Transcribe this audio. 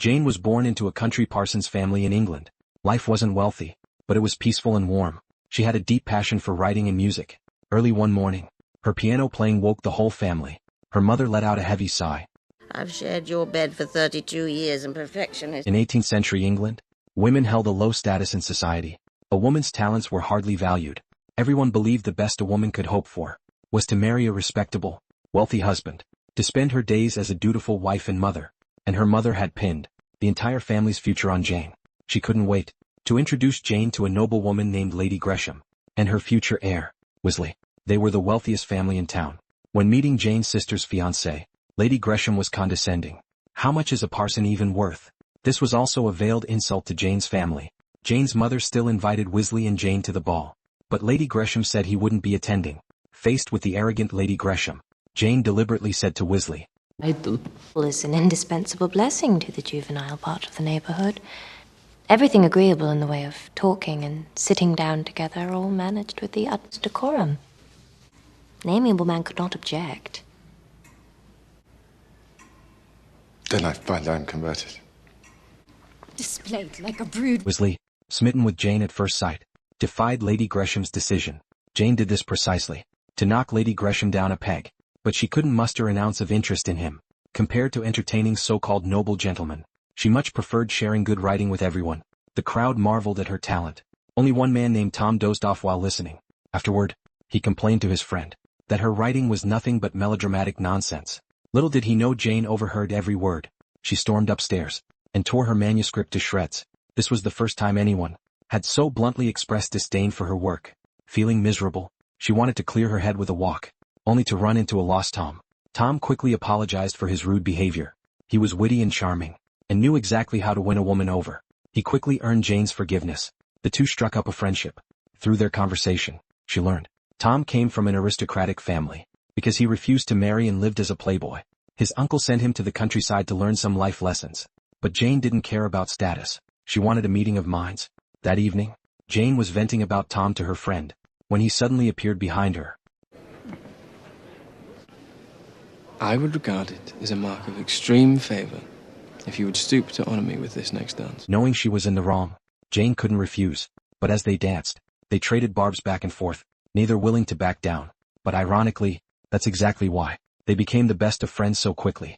Jane was born into a country parson's family in England. Life wasn't wealthy, but it was peaceful and warm. She had a deep passion for writing and music. Early one morning, her piano playing woke the whole family. Her mother let out a heavy sigh. I've shared your bed for 32 years and perfection is... In 18th century England, women held a low status in society. A woman's talents were hardly valued. Everyone believed the best a woman could hope for was to marry a respectable, wealthy husband, to spend her days as a dutiful wife and mother. And her mother had pinned the entire family's future on Jane. She couldn't wait to introduce Jane to a noble woman named Lady Gresham and her future heir, Wesley. They were the wealthiest family in town. When meeting Jane's sister's fiancé, Lady Gresham was condescending. How much is a parson even worth? This was also a veiled insult to Jane's family. Jane's mother still invited Wesley and Jane to the ball, but Lady Gresham said he wouldn't be attending. Faced with the arrogant Lady Gresham, Jane deliberately said to Wesley, Idle is an indispensable blessing to the juvenile part of the neighborhood. Everything agreeable in the way of talking and sitting down together, all managed with the utmost decorum. An amiable man could not object. Then I find I am converted. Displayed like a brood. Wesley, smitten with Jane at first sight, defied Lady Gresham's decision. Jane did this precisely to knock Lady Gresham down a peg, but she couldn't muster an ounce of interest in him. Compared to entertaining so-called noble gentlemen, she much preferred sharing good writing with everyone. The crowd marveled at her talent. Only one man named Tom dozed off while listening. Afterward, he complained to his friend that her writing was nothing but melodramatic nonsense. Little did he know Jane overheard every word. She stormed upstairs and tore her manuscript to shreds. This was the first time anyone had so bluntly expressed disdain for her work. Feeling miserable, she wanted to clear her head with a walk, only to run into a lost Tom. Tom quickly apologized for his rude behavior. He was witty and charming, and knew exactly how to win a woman over. He quickly earned Jane's forgiveness. The two struck up a friendship. Through their conversation, she learned Tom came from an aristocratic family, because he refused to marry and lived as a playboy. His uncle sent him to the countryside to learn some life lessons. But Jane didn't care about status. She wanted a meeting of minds. That evening, Jane was venting about Tom to her friend, when he suddenly appeared behind her. I would regard it as a mark of extreme favor if you would stoop to honor me with this next dance. Knowing she was in the wrong, Jane couldn't refuse, but as they danced, they traded barbs back and forth, neither willing to back down. But ironically, that's exactly why they became the best of friends so quickly.